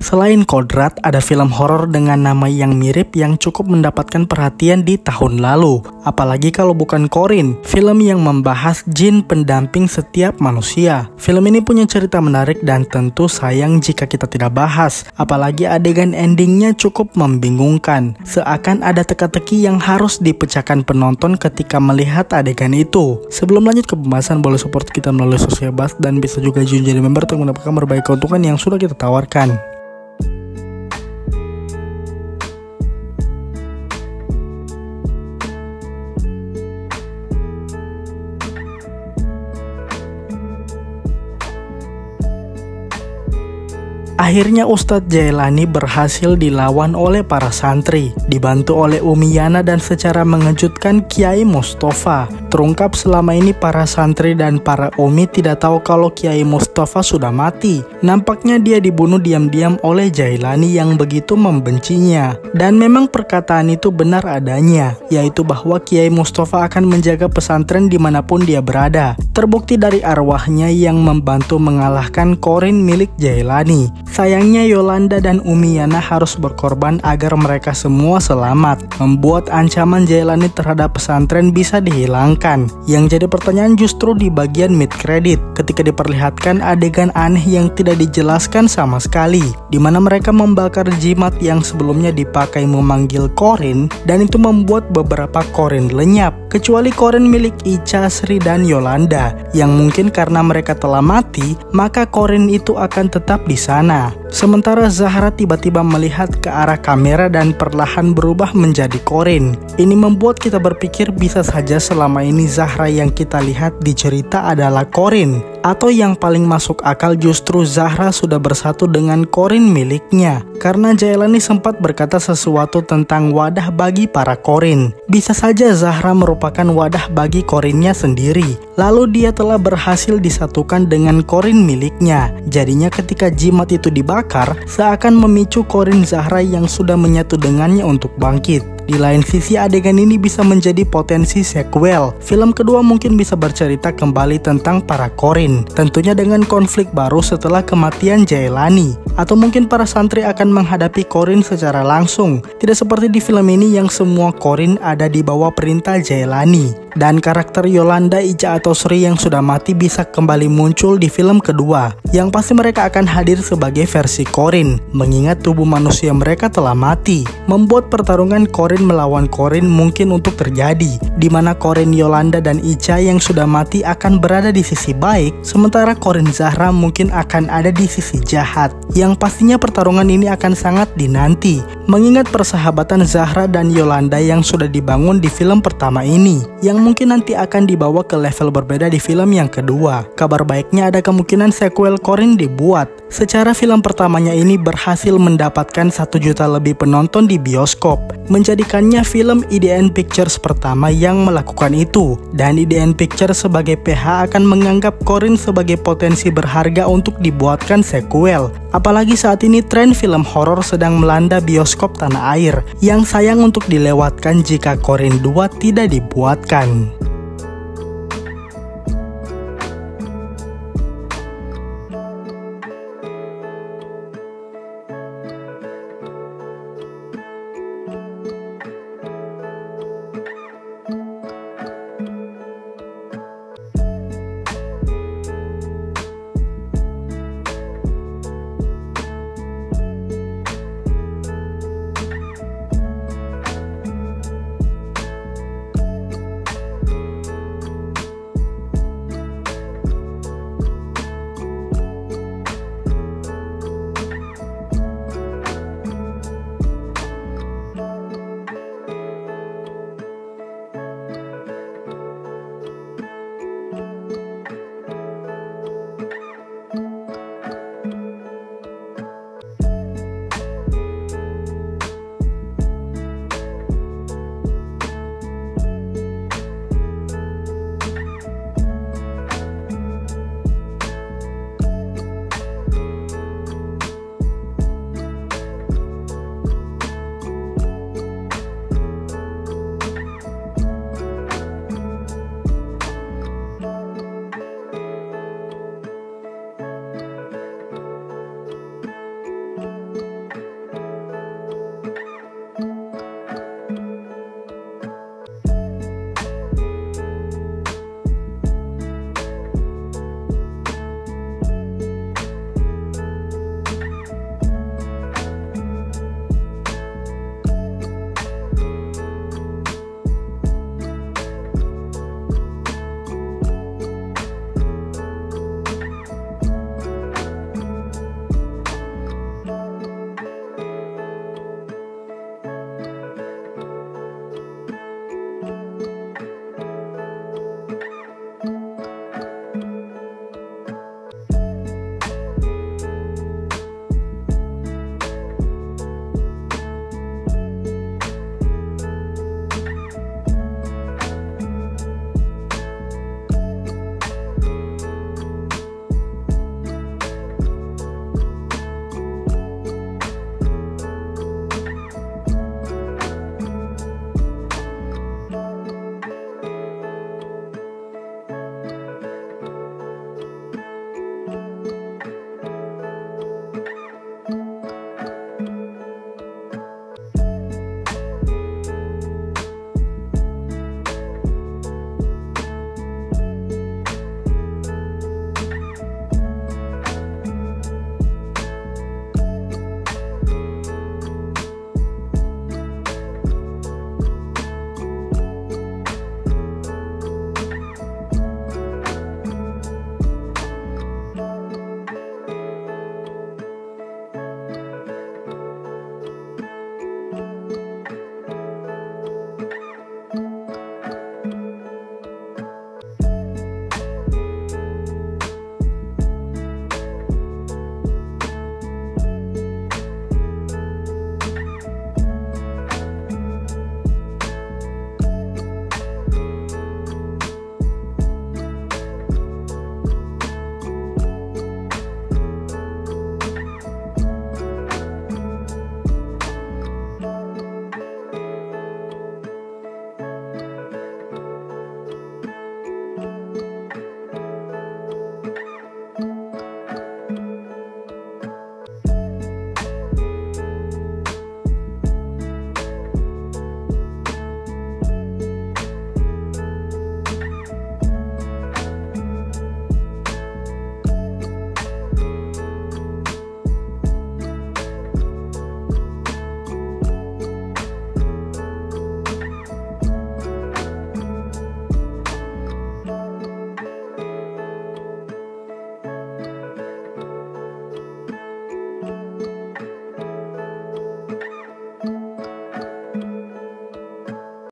Selain Kodrat, ada film horor dengan nama yang mirip yang cukup mendapatkan perhatian di tahun lalu. Apalagi kalau bukan Corin, film yang membahas jin pendamping setiap manusia. Film ini punya cerita menarik dan tentu sayang jika kita tidak bahas. Apalagi adegan endingnya cukup membingungkan. Seakan ada teka-teki yang harus dipecahkan penonton ketika melihat adegan itu. Sebelum lanjut ke pembahasan, boleh support kita melalui sosial bus dan bisa juga join jadi member untuk mendapatkan berbagai keuntungan yang sudah kita tawarkan. Akhirnya Ustadz Jailani berhasil dilawan oleh para santri, dibantu oleh Umi Yana dan secara mengejutkan Kiai Mustafa. Terungkap selama ini para santri dan para umi tidak tahu kalau Kiai Mustafa sudah mati. Nampaknya dia dibunuh diam-diam oleh Jailani yang begitu membencinya. Dan memang perkataan itu benar adanya, yaitu bahwa Kiai Mustafa akan menjaga pesantren dimanapun dia berada. Terbukti dari arwahnya yang membantu mengalahkan Corin milik Jailani. Sayangnya Yolanda dan Umi Yana harus berkorban agar mereka semua selamat, membuat ancaman Jailani terhadap pesantren bisa dihilangkan. Yang jadi pertanyaan justru di bagian mid credit, ketika diperlihatkan adegan aneh yang tidak dijelaskan sama sekali, di mana mereka membakar jimat yang sebelumnya dipakai memanggil Corin, dan itu membuat beberapa Corin lenyap, kecuali Corin milik Ica, Sri, dan Yolanda, yang mungkin karena mereka telah mati, maka Corin itu akan tetap di sana. Sementara Zahra tiba-tiba melihat ke arah kamera dan perlahan berubah menjadi Corin. Ini membuat kita berpikir bisa saja selama ini Zahra yang kita lihat di cerita adalah Corin. Atau yang paling masuk akal justru Zahra sudah bersatu dengan Corin miliknya. Karena Jailani sempat berkata sesuatu tentang wadah bagi para Corin. Bisa saja Zahra merupakan wadah bagi Corinnya sendiri. Lalu dia telah berhasil disatukan dengan Corin miliknya. Jadinya ketika jimat itu dibakar, seakan memicu Corin Zahra yang sudah menyatu dengannya untuk bangkit. Di lain sisi, adegan ini bisa menjadi potensi sequel. Film kedua mungkin bisa bercerita kembali tentang para Corin, tentunya dengan konflik baru setelah kematian Jailani. Atau mungkin para santri akan menghadapi Corin secara langsung, tidak seperti di film ini yang semua Corin ada di bawah perintah Jailani. Dan karakter Yolanda, Ica, atau Sri yang sudah mati bisa kembali muncul di film kedua. Yang pasti mereka akan hadir sebagai versi Corin, mengingat tubuh manusia mereka telah mati, membuat pertarungan Corin melawan Corin mungkin untuk terjadi, di mana Corin, Yolanda, dan Ica yang sudah mati akan berada di sisi baik, sementara Corin Zahra mungkin akan ada di sisi jahat. Yang pastinya pertarungan ini akan sangat dinanti, mengingat persahabatan Zahra dan Yolanda yang sudah dibangun di film pertama ini, yang mungkin nanti akan dibawa ke level berbeda di film yang kedua. Kabar baiknya ada kemungkinan sequel Corin dibuat. Secara film pertamanya ini berhasil mendapatkan 1 juta lebih penonton di bioskop, menjadikannya film IDN Pictures pertama yang melakukan itu. Dan IDN Pictures sebagai PH akan menganggap Corin sebagai potensi berharga untuk dibuatkan sequel. Apalagi saat ini tren film horor sedang melanda bioskop tanah air, yang sayang untuk dilewatkan jika Corin 2 tidak dibuatkan.